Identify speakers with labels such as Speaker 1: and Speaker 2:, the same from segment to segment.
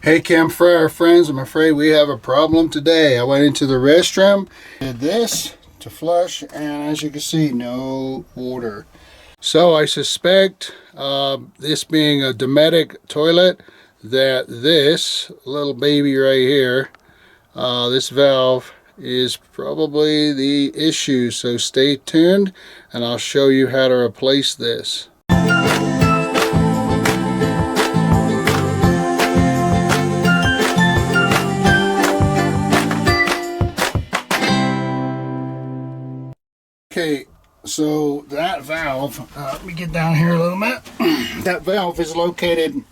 Speaker 1: Hey Campfire friends, I'm afraid we have a problem today. I went into the restroom, did this to flush, and as you can see, no water. So I suspect, this being a Dometic toilet, that this little baby right here, this valve, is probably the issue. So stay tuned and I'll show you how to replace this. Okay, so that valve, let me get down here a little bit. That valve is located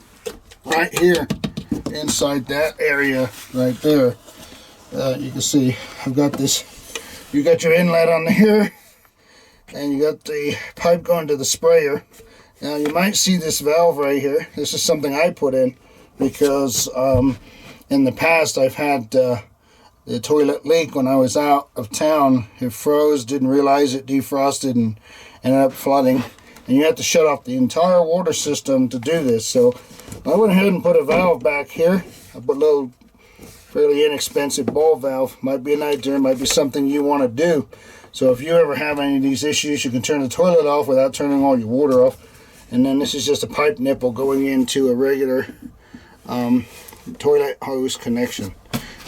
Speaker 1: right here inside that area right there. You can see I've got this, you got your inlet on here and you got the pipe going to the sprayer. Now you might see this valve right here. This is something I put in because in the past I've had the toilet leak when I was out of town. It froze, didn't realize it defrosted, and ended up flooding. And you have to shut off the entire water system to do this. So I went ahead and put a valve back here. I put a little fairly inexpensive ball valve. Might be an idea, might be something you want to do. So if you ever have any of these issues, you can turn the toilet off without turning all your water off. And then this is just a pipe nipple going into a regular toilet hose connection.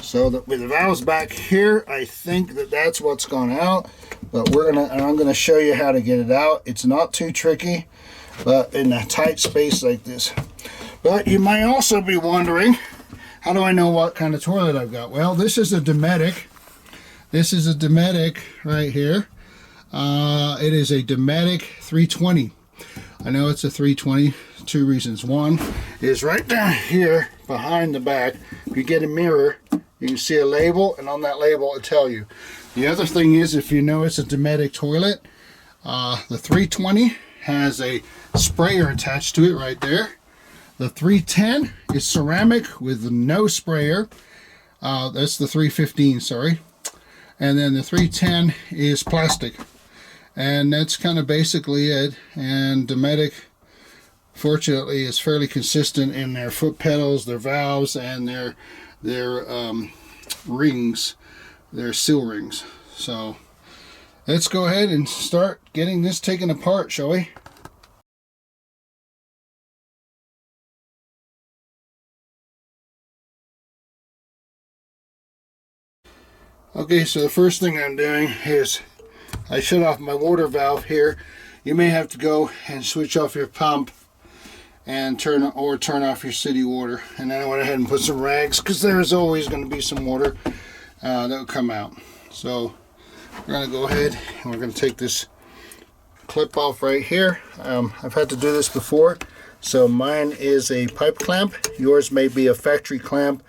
Speaker 1: So with the valves back here, I think that that's what's gone out. But I'm gonna show you how to get it out. It's not too tricky, but in a tight space like this. But you might also be wondering, how do I know what kind of toilet I've got? Well, this is a Dometic. This is a Dometic right here. It is a Dometic 320. I know it's a 320. Two reasons. One is right down here behind the back. If you get a mirror, you can see a label, and on that label it'll tell you. The other thing is, if you know it's a Dometic toilet, the 320 has a sprayer attached to it right there. The 310 is ceramic with no sprayer. That's the 315, sorry. And then the 310 is plastic. And that's kind of basically it. And Dometic, fortunately, is fairly consistent in their foot pedals, their valves, and their rings, their seal rings. So let's go ahead and start getting this taken apart, shall we? Okay, so the first thing I'm doing is I shut off my water valve here. You may have to go and switch off your pump and turn off your city water. And then I went ahead and put some rags, because there's always going to be some water that will come out. So we're going to go ahead and we're going to take this clip off right here. I've had to do this before. So mine is a pipe clamp. Yours may be a factory clamp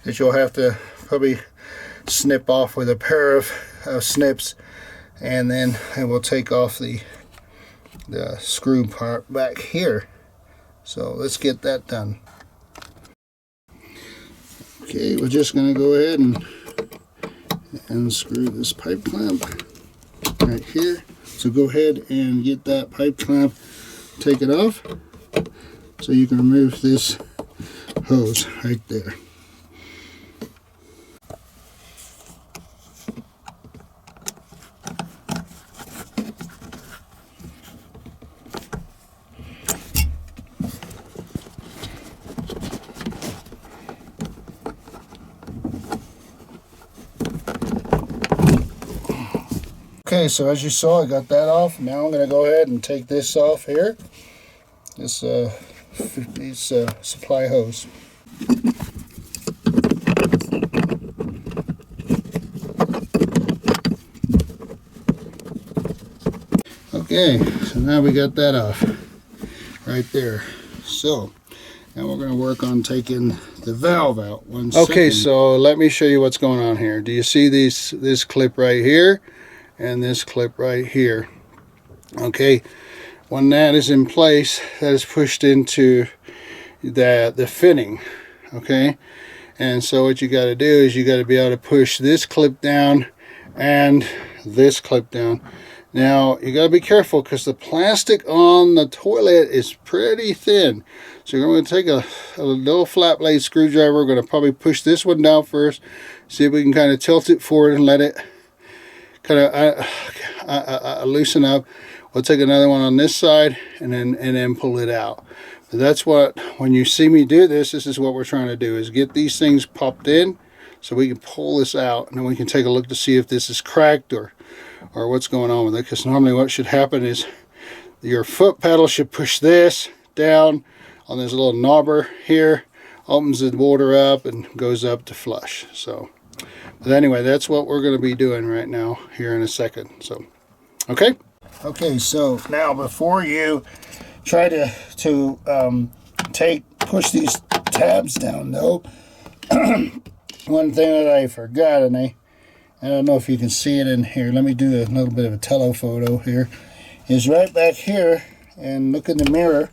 Speaker 1: that you'll have to probably snip off with a pair of snips, and then I will take off the screw part back here. So let's get that done. Okay, we're just going to go ahead and unscrew this pipe clamp right here. So go ahead and get that pipe clamp, take it off, so you can remove this hose right there. Okay, so as you saw, I got that off. Now I'm going to go ahead and take this off here. This supply hose. Okay, so now we got that off right there. So now we're going to work on taking the valve out. Okay, so let me show you what's going on here. Do you see this clip right here and this clip right here? Okay, when that is in place, that is pushed into the fitting. Okay, and so what you got to do is you got to be able to push this clip down and this clip down. Now you got to be careful because the plastic on the toilet is pretty thin, So we're going to take a little flat blade screwdriver. We're going to probably push this one down first, see if we can kind of tilt it forward and let it kind of loosen up. We'll take another one on this side and then pull it out. But that's what, when you see me do this, this is what we're trying to do, is get these things popped in so we can pull this out, and then we can take a look to see if this is cracked or what's going on with it. Because normally what should happen is your foot pedal should push this down on this little knobber here, opens the water up and goes up to flush. So, but anyway, that's what we're going to be doing right now here in a second. So, okay. Okay, so now before you try to push these tabs down though, one thing that I forgot, and I don't know if you can see it in here, let me do a little bit of a telephoto here, is right back here, and look in the mirror,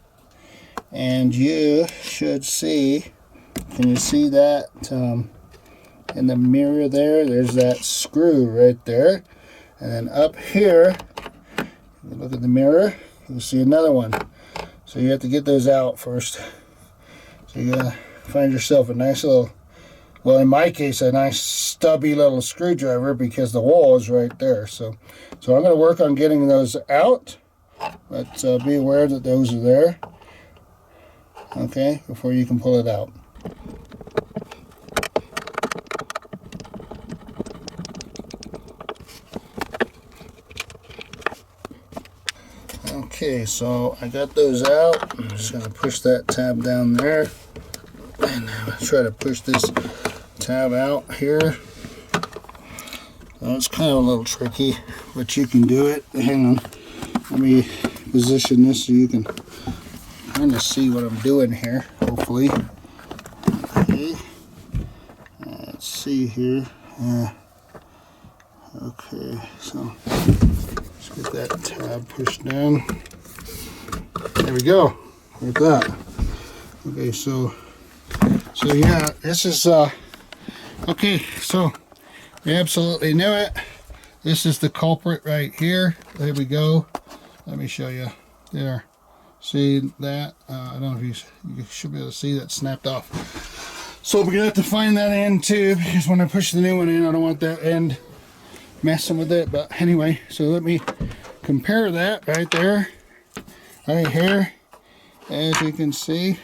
Speaker 1: and you should see, can you see that in the mirror there? There's that screw right there, and then up here, look at the mirror, you'll see another one. So you have to get those out first. So you gotta find yourself a nice little, well in my case a nice stubby little screwdriver, because the wall is right there. So I'm gonna work on getting those out, but be aware that those are there, okay, before you can pull it out. Okay, so I got those out. I'm just going to push that tab down there, and I'm going to try to push this tab out here. So it's kind of a little tricky, but you can do it. Hang on, let me position this so you can kind of see what I'm doing here, hopefully. Okay, let's see here. Okay, so let's get that tab pushed down. There we go. Like that. Okay, so yeah, this is okay, so we absolutely knew it. This is the culprit right here. There we go. Let me show you. There. See that? I don't know if you should be able to see that snapped off. So we're gonna have to find that end too, because when I push the new one in, I don't want that end messing with it. But anyway, so let me compare that right there, right here. As you can see,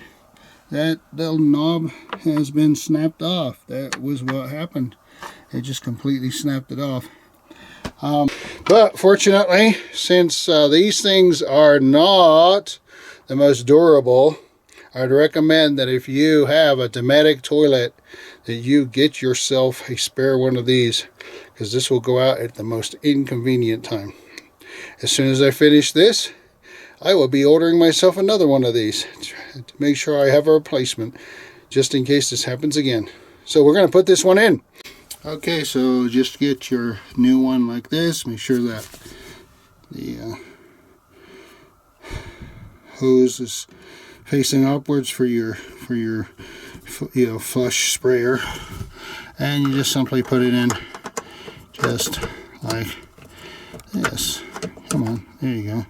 Speaker 1: that little knob has been snapped off. That was what happened. It just completely snapped it off. But fortunately, since these things are not the most durable, I'd recommend that if you have a Dometic toilet, that you get yourself a spare one of these, because this will go out at the most inconvenient time. As soon as I finish this, I will be ordering myself another one of these to make sure I have a replacement, just in case this happens again. So we're going to put this one in. Okay, so just get your new one like this. Make sure that the hose is facing upwards for your flush sprayer, and you just simply put it in just like this. Come on, there you go.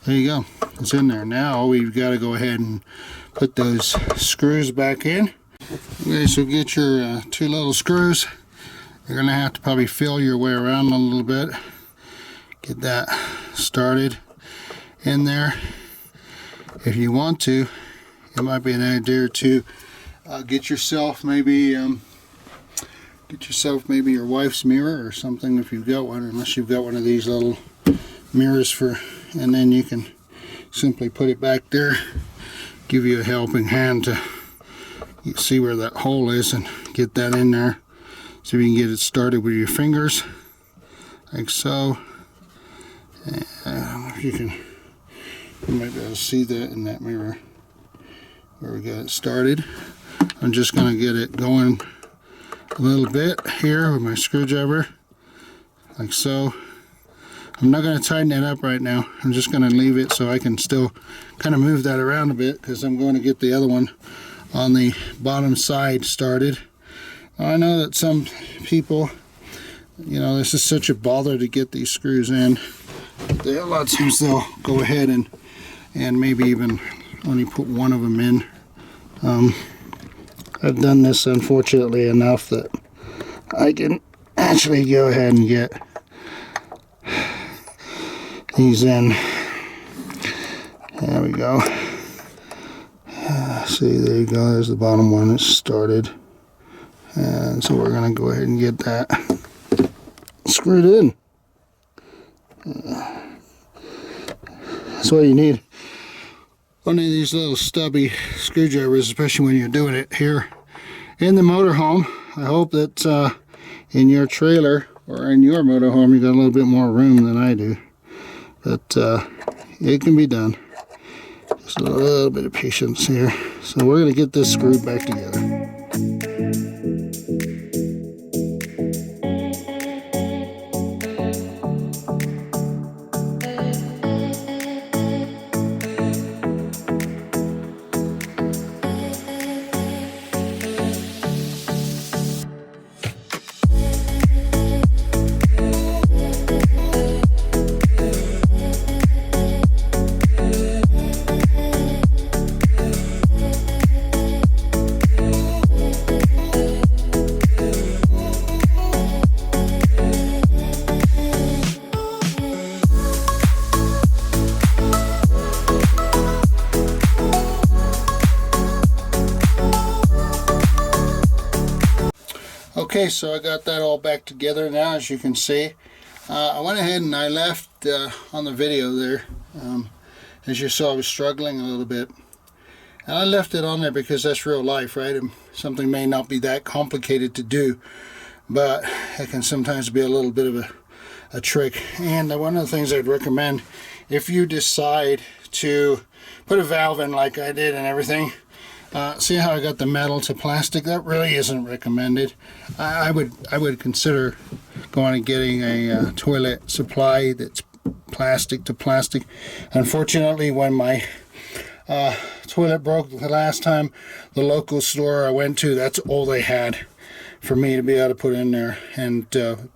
Speaker 1: There you go. It's in there. Now we've got to go ahead and put those screws back in. Okay, so get your two little screws. You're going to have to probably feel your way around a little bit. Get that started in there. If you want to, it might be an idea to get yourself maybe your wife's mirror or something, if you've got one, unless you've got one of these little mirrors and then you can simply put it back there, give you a helping hand to see where that hole is and get that in there, so you can get it started with your fingers like so. And if you might be able to see that in that mirror where we got it started. I'm just going to get it going a little bit here with my screwdriver like so. I'm not going to tighten it up right now. I'm just going to leave it so I can still kind of move that around a bit, because I'm going to get the other one on the bottom side started. I know that some people, you know, this is such a bother to get these screws in. A lot of times they'll go ahead and maybe even only put one of them in. I've done this unfortunately enough that I can actually go ahead and get these in. There we go. See, there you go. There's the bottom one that started. And so we're going to go ahead and get that screwed in. That's what you need. One of these little stubby screwdrivers, especially when you're doing it here in the motorhome. I hope that in your trailer or in your motorhome you got a little bit more room than I do. But it can be done. Just a little bit of patience here. So we're going to get this screwed back together. Okay, so I got that all back together now, as you can see. I went ahead and I left on the video there, as you saw I was struggling a little bit. And I left it on there because that's real life, right? And something may not be that complicated to do, but it can sometimes be a little bit of a trick. And one of the things I'd recommend, if you decide to put a valve in like I did and everything, see how I got the metal to plastic? That really isn't recommended. I would consider going and getting a toilet supply that's plastic to plastic. Unfortunately, when my toilet broke the last time, the local store I went to, that's all they had for me to be able to put in there and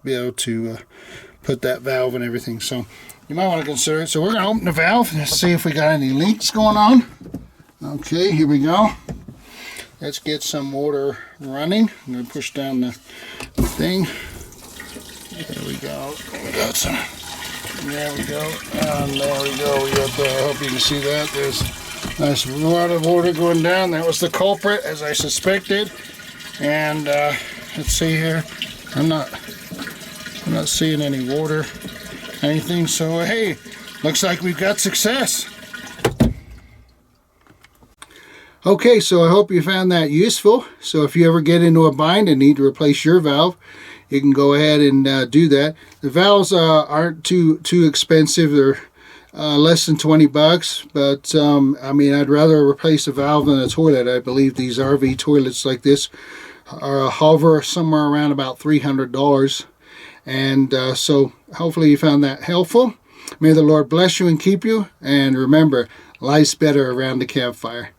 Speaker 1: be able to put that valve and everything. So you might want to consider it. So we're going to open the valve and see if we got any leaks going on. Okay, here we go. Let's get some water running. I'm going to push down the thing. There we go. We got some. There we go. And there we go. We got that. I hope you can see that. There's a nice lot of water going down. That was the culprit, as I suspected. And let's see here. I'm not seeing any water, anything. So hey, looks like we've got success. Okay, so I hope you found that useful. So if you ever get into a bind and need to replace your valve, you can go ahead and do that. The valves aren't too expensive. They're less than 20 bucks, but I mean, I'd rather replace a valve than a toilet. I believe these RV toilets like this are hover somewhere around about $300. And so hopefully you found that helpful. May the Lord bless you and keep you. And remember, life's better around the campfire.